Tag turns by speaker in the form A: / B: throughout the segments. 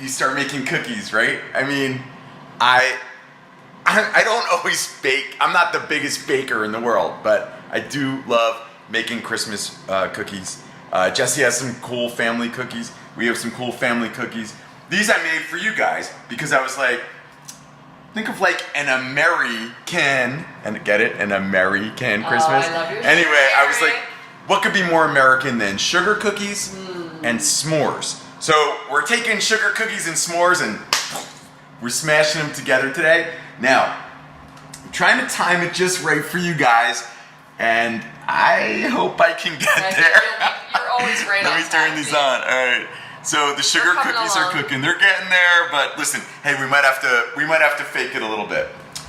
A: you start making cookies, right? I mean, I don't always bake. I'm not the biggest baker in the world, but I do love making Christmas cookies. Jesse has some cool family cookies. We have some cool family cookies. These I made for you guys because I was like, think of like an American, and get it? An American Christmas.
B: I love your
A: anyway,
B: shirt,
A: I was like,
B: Eric.
A: what could be more American than sugar cookies and s'mores? So we're taking sugar cookies and s'mores and we're smashing them together today. Now, I'm trying to time it just right for you guys, and I hope I can get there.
B: You're always right.
A: Let me turn these on. All right. So the sugar cookies are cooking. They're getting there, but listen, hey, we might have to fake it a little bit.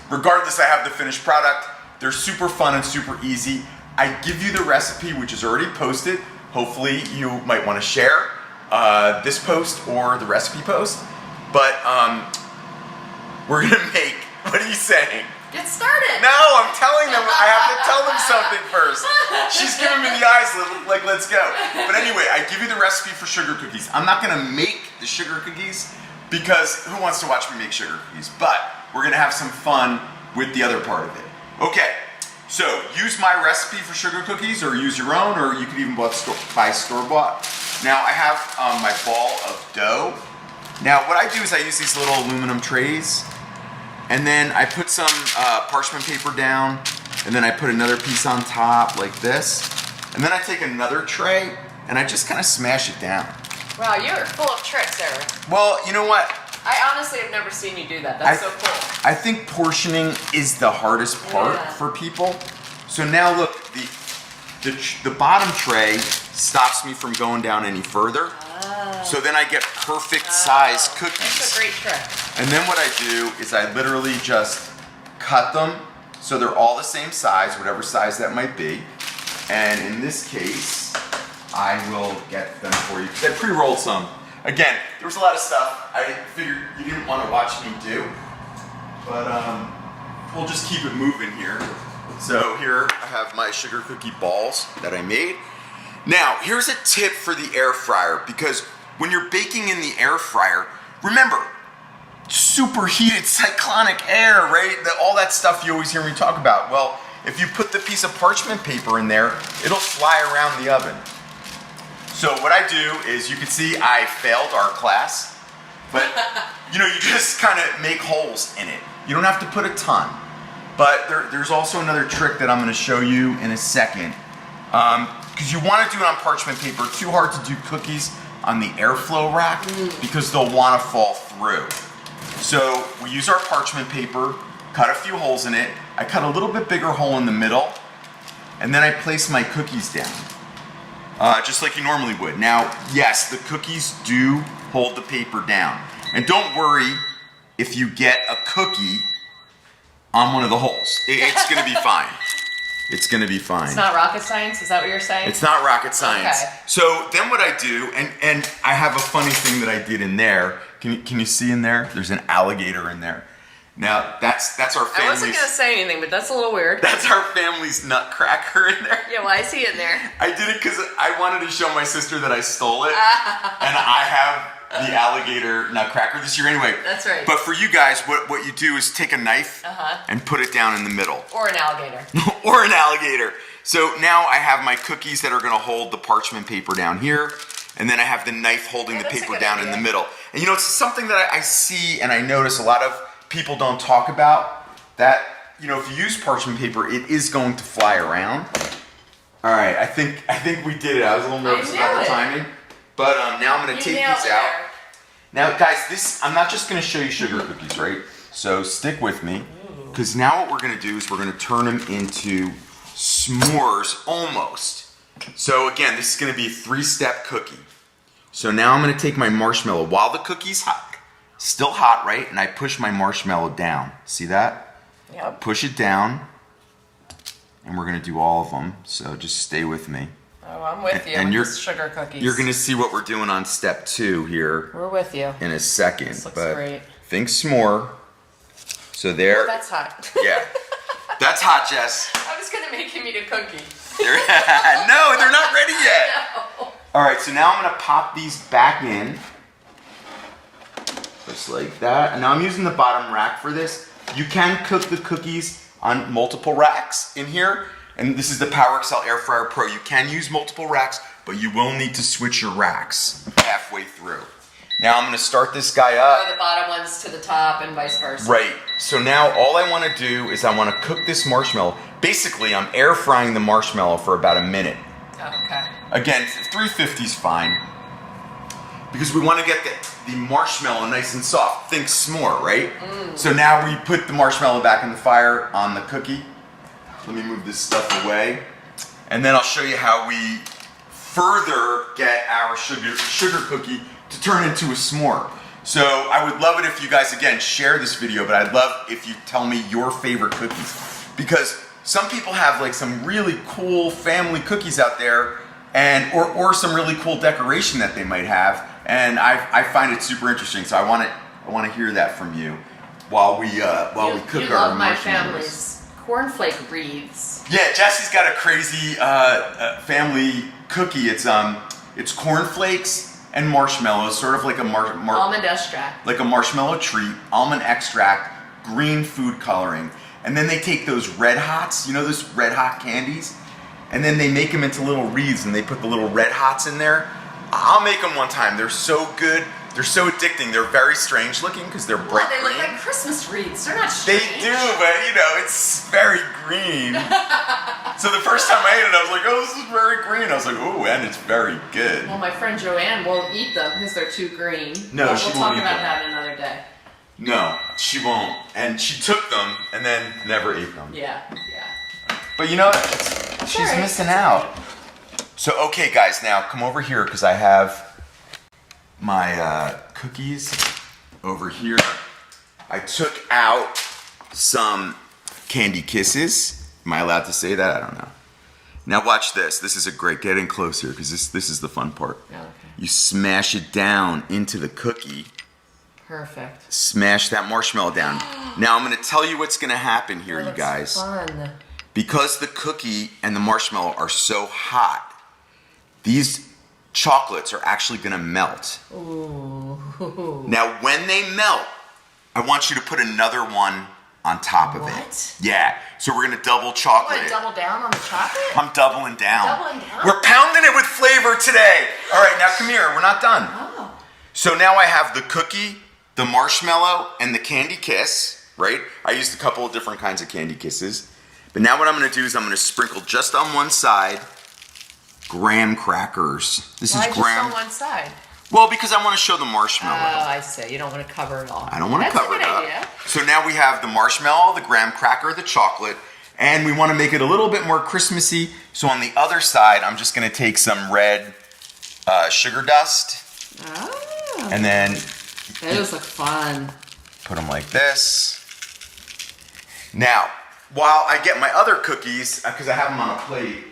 A: Regardless, I have the finished product. They're super fun and super easy. I give you the recipe, which is already posted. Hopefully, you might want to share this post or the recipe post. But we're gonna make. What are you saying?
B: Get started.
A: No, I'm telling them. I have to tell them something first. She's giving me the eyes, like let's go. But anyway, I give you the recipe for sugar cookies. I'm not gonna make the sugar cookies because who wants to watch me make sugar cookies? But we're gonna have some fun with the other part of it. Okay, so use my recipe for sugar cookies, or use your own, or you could even buy store-bought. Now I have my ball of dough. Now what I do is I use these little aluminum trays. And then I put some parchment paper down, and then I put another piece on top like this. And then I take another tray, and I just kind of smash it down.
B: Wow, you're full of tricks, Eric.
A: Well, you know what?
B: I honestly have never seen you do that. That's so cool.
A: I think portioning is the hardest part for people. So now look, the bottom tray stops me from going down any further. So then I get perfect size cookies.
B: That's a great trick.
A: And then what I do is I literally just cut them so they're all the same size, whatever size that might be. And in this case, I will get them for you because I pre-rolled some. Again, there was a lot of stuff I figured you didn't want to watch me do, but we'll just keep it moving here. So here I have my sugar cookie balls that I made. Now, here's a tip for the air fryer, because when you're baking in the air fryer, remember, superheated cyclonic air, right? All that stuff you always hear me talk about. Well, if you put the piece of parchment paper in there, it'll fly around the oven. So what I do is, you can see I failed our class, but you just kind of make holes in it. You don't have to put a ton, but there's also another trick that I'm going to show you in a second. Because you want to do it on parchment paper. Too hard to do cookies on the airflow rack because they'll want to fall through. So we use our parchment paper, cut a few holes in it. I cut a little bit bigger hole in the middle, and then I place my cookies down, just like you normally would. Now, yes, the cookies do hold the paper down. And don't worry if you get a cookie on one of the holes. It's going to be fine. It's gonna be fine.
B: It's not rocket science? Is that what you're saying?
A: It's not rocket science.
B: Okay.
A: So then what I do, and I have a funny thing that I did in there. Can you see in there? There's an alligator in there. Now that's our family's.
B: I wasn't gonna say anything, but that's a little weird.
A: That's our family's nutcracker in there.
B: Yeah, why is he in there?
A: I did it because I wanted to show my sister that I stole it, and I have the alligator nutcracker this year anyway.
B: That's right.
A: But for you guys, what you do is take a knife and put it down in the middle.
B: Or an alligator.
A: Or an alligator. So now I have my cookies that are going to hold the parchment paper down here, and then I have the knife holding the paper down in the middle. And it's something that I see and I notice a lot of people don't talk about, that if you use parchment paper, it is going to fly around. All right, I think we did it. I was a little nervous about the timing. But now I'm going to take these out. Now, guys, I'm not just going to show you sugar cookies, right? So stick with me, because now what we're going to do is we're going to turn them into s'mores, almost. So again, this is going to be a 3-step cookie. So now I'm going to take my marshmallow while the cookie's hot, still hot, right? And I push my marshmallow down. See that?
B: Yep.
A: Push it down, and we're going to do all of them. So just stay with me.
B: Oh, I'm with you. And with sugar cookies.
A: You're going to see what we're doing on step 2 here.
B: We're with you.
A: In a second.
B: This looks great.
A: Think s'more. So there.
B: Oh, that's hot.
A: Yeah. That's hot, Jess.
B: I was going to make him eat a cookie.
A: No, they're not ready yet.
B: No.
A: All right, so now I'm going to pop these back in. just like that. And now I'm using the bottom rack for this. You can cook the cookies on multiple racks in here. And this is the PowerXL Air Fryer Pro. You can use multiple racks, but you will need to switch your racks halfway through. Now I'm gonna start this guy up.
B: Or the bottom ones to the top and vice versa.
A: Right, so now all I wanna do is I wanna cook this marshmallow. Basically, I'm air frying the marshmallow for about a minute.
B: Oh, okay.
A: Again, 350 is fine. Because we wanna get the marshmallow nice and soft. Think s'more, right? So now we put the marshmallow back in the fire on the cookie. Let me move this stuff away. And then I'll show you how we further get our sugar cookie to turn into a s'more. So I would love it if you guys, again, share this video, but I'd love if you tell me your favorite cookies. Because some people have like some really cool family cookies out there, and or some really cool decoration that they might have, and I find it super interesting. So I want to hear that from you while we cook
B: you
A: our
B: love my
A: marshmallows.
B: family's cornflake wreaths.
A: Yeah, Jesse's got a crazy family cookie. It's cornflakes and marshmallows, sort of like a
B: Almond extract.
A: like a marshmallow treat, almond extract, green food coloring, and then they take those Red Hots, you know those Red Hot candies, and then they make them into little wreaths, and they put the little Red Hots in there. I'll make them one time. They're so good. They're so addicting. They're very strange looking because they're bright
B: They
A: green.
B: look like Christmas wreaths. They're not
A: They
B: strange.
A: do, but you know, it's very green. So the first time I ate it, I was like, oh, this is very green. I was like, oh, and it's very good.
B: Well, my friend Joanne won't eat them because they're too green.
A: No,
B: but
A: she
B: we'll
A: won't
B: talk
A: eat
B: about
A: them.
B: that another day.
A: No, she won't. And she took them and then never ate them.
B: Yeah.
A: But you know what? She's
B: alright.
A: missing out. So, okay, guys, now come over here because I have my cookies over here. I took out some Candy Kisses. Am I allowed to say that? I don't know. Now watch this. This is a great, get in close here because this is the fun part.
B: Okay.
A: You smash it down into the cookie.
B: Perfect.
A: Smash that marshmallow down. Now I'm gonna tell you what's gonna happen here, you guys.
B: Fun.
A: Because the cookie and the marshmallow are so hot, these chocolates are actually gonna melt.
B: Ooh.
A: Now when they melt, I want you to put another one on top of it.
B: What?
A: Yeah, so we're gonna double
B: You
A: chocolate
B: want
A: it.
B: to double down on the chocolate?
A: I'm doubling down.
B: Doubling down?
A: We're pounding it with flavor today. All right, now come here, we're not done.
B: Oh.
A: So now I have the cookie, the marshmallow, and the Candy Kiss, right? I used a couple of different kinds of Candy Kisses. But now what I'm gonna do is I'm gonna sprinkle just on one side graham crackers. This
B: Why
A: is
B: just
A: graham.
B: on one side?
A: Well, because I want to show the
B: Oh,
A: marshmallow.
B: I see. You don't want to cover it all.
A: I don't want to cover it
B: That's a
A: up.
B: good idea.
A: So now we have the marshmallow, the graham cracker, the chocolate, and we want to make it a little bit more Christmassy. So on the other side, I'm just going to take some red sugar dust,
B: Oh.
A: and then
B: Those look fun.
A: put them like this. Now, while I get my other cookies, because I have them on a plate,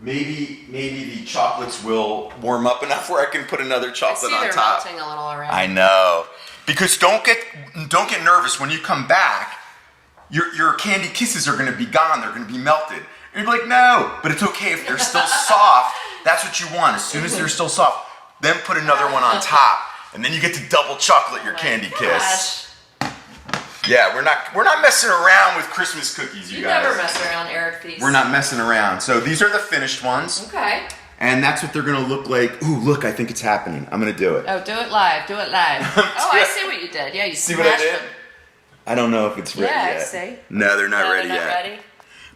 A: maybe the chocolates will warm up enough where I can put another
B: I
A: chocolate
B: see
A: on
B: they're
A: top.
B: melting a little already.
A: I know. Because don't get nervous when you come back. Your Candy Kisses are going to be gone. They're going to be melted. And you're like, no. But it's okay if they're still soft. That's what you want. As soon as they're still soft, then put another one on top, and then you get to double chocolate your Candy Kiss. Yeah, we're not messing around with Christmas cookies, you guys.
B: never mess around, Eric Theiss.
A: We're not messing around. So these are the finished ones.
B: Okay.
A: And that's what they're gonna look like. Ooh, look, I think it's happening. I'm gonna do it.
B: Oh, do it live. Do it live. Oh, I see what you did. Yeah, you
A: See what I
B: smashed
A: did?
B: them.
A: I don't know if it's ready
B: Yeah, I
A: yet.
B: see.
A: No, they're not
B: No,
A: ready
B: they're not
A: yet.
B: ready?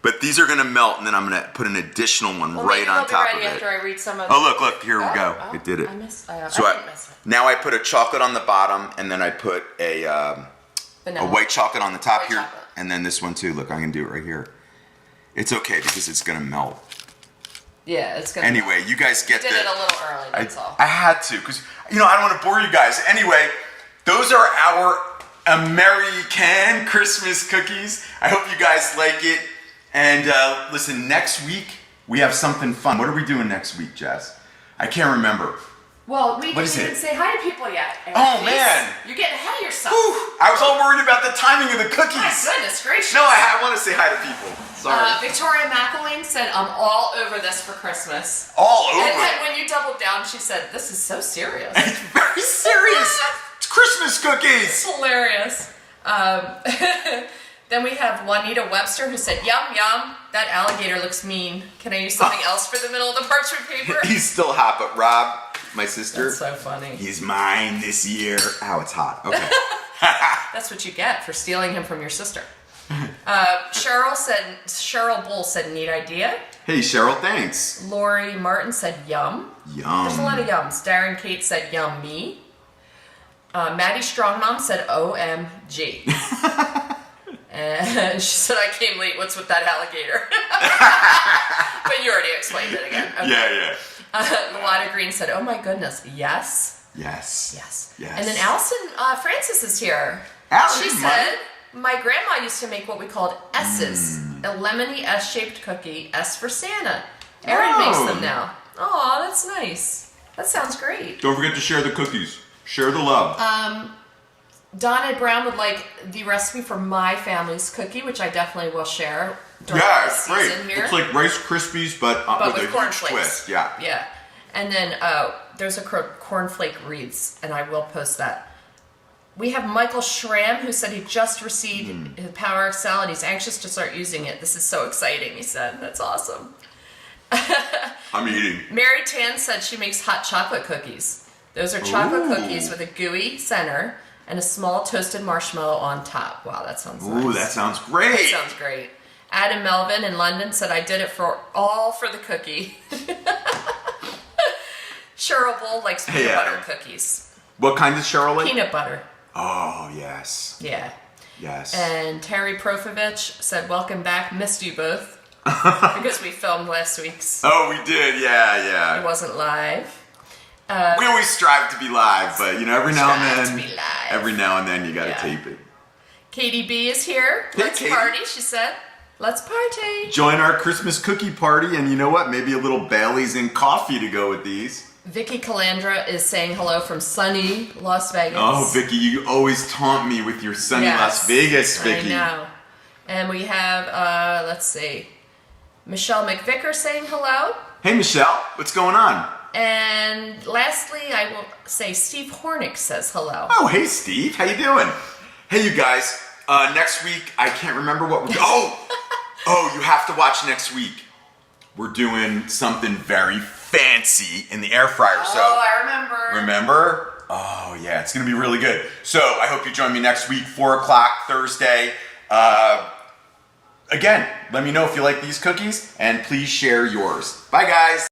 A: But these are gonna melt, and then I'm gonna put an additional one
B: Well,
A: right
B: maybe
A: on
B: they'll
A: top
B: be ready
A: of
B: after
A: it.
B: I read some of
A: Oh, look, here we go.
B: Oh,
A: It did it.
B: I missed.
A: So
B: I didn't miss it.
A: now I put a chocolate on the bottom, and then I put a
B: Vanilla.
A: white chocolate on the top
B: White
A: here,
B: chocolate.
A: and then this one too. Look, I'm gonna do it right here. It's okay because it's gonna melt.
B: Yeah, it's gonna.
A: Anyway, you guys get
B: did
A: the.
B: it a little early. That's all.
A: I had to, because, I don't want to bore you guys. Anyway, those are our American Christmas cookies. I hope you guys like it. And listen, next week, we have something fun. What are we doing next week, Jess? I can't remember.
B: Well, we
A: What
B: didn't
A: is
B: even
A: it?
B: say hi to people yet. Eric
A: Oh,
B: Theiss.
A: man.
B: You're getting ahead of yourself.
A: Whew, I was all worried about the timing of the cookies.
B: My goodness gracious.
A: No, I want to say hi to people. Sorry.
B: Victoria McElwain said, I'm all over this for Christmas.
A: all over.
B: And then when you doubled down, she said, this is so serious.
A: It's very serious. It's Christmas cookies.
B: It's hilarious. Then we have Juanita Webster who said, "Yum yum, that alligator looks mean. Can I use something else for the middle of the parchment paper?"
A: He's still hot, but Rob, my sister,
B: That's so funny.
A: he's mine this year. Ow, it's hot. Okay.
B: That's what you get for stealing him from your sister. Cheryl Bull said, "Neat idea."
A: Hey, Cheryl, thanks.
B: Lori Martin said, "Yum."
A: Yum.
B: There's a lot of yums. Darren Kate said, "Yum me." Maddie Strongmom said, "OMG." And she said, "I came late. What's with that alligator?" But you already explained it again. Okay.
A: Yeah.
B: Luana Green said, "Oh my goodness, yes."
A: Yes.
B: And then Allison Francis is here.
A: Allison,
B: She said, "My grandma used to make what we called S's, a lemony S-shaped cookie, S for Santa. Erin makes them now." Oh, that's nice. That sounds great.
A: Don't forget to share the cookies. Share the love.
B: Donna Brown would like the recipe for my family's cookie, which I definitely will share during
A: Yeah,
B: the
A: it's great.
B: season here.
A: It's like Rice Krispies, but with a huge twist. Yeah.
B: Yeah. And then there's a cornflake wreaths, and I will post that. We have Michael Schramm, who said he just received his PowerXL, and he's anxious to start using it. This is so exciting, he said. That's awesome.
A: I'm eating.
B: Mary Tan said she makes hot chocolate cookies. Those are chocolate cookies with a gooey center and a small toasted marshmallow on top. Wow, that sounds nice.
A: Ooh, that sounds great.
B: That sounds great. Adam Melvin in London said, "I did it all for the cookie." Cheryl Bull likes peanut butter cookies.
A: What kind does Cheryl like?
B: Peanut butter.
A: Oh, yes.
B: Yeah.
A: Yes.
B: And Terry Profovich said, "Welcome back. Missed you both." Because we filmed last week's.
A: Oh, we did. Yeah.
B: It wasn't live.
A: We always strive to be live, but every now and
B: Strive
A: then,
B: to be live.
A: every now and then you gotta
B: Yeah.
A: tape it.
B: Katie B is here.
A: Hey,
B: Let's
A: Katie.
B: party, she said. Let's party.
A: Join our Christmas cookie party, and you know what? Maybe a little Bailey's and coffee to go with these.
B: Vicky Calandra is saying hello from sunny Las Vegas.
A: Oh, Vicky, you always taunt me with your sunny
B: Yes,
A: Las Vegas, Vicky.
B: I know. And we have, let's see, Michelle McVicker saying hello.
A: Hey, Michelle, what's going on?
B: And lastly, I will say Steve Hornick says hello.
A: Oh, hey, Steve, how you doing? Hey, you guys, next week, I can't remember what we're Oh, you have to watch next week. We're doing something very fancy in the air fryer.
B: I remember.
A: Remember? Oh, yeah, it's going to be really good. So I hope you join me next week, 4 o'clock Thursday. Again, let me know if you like these cookies, and please share yours. Bye, guys.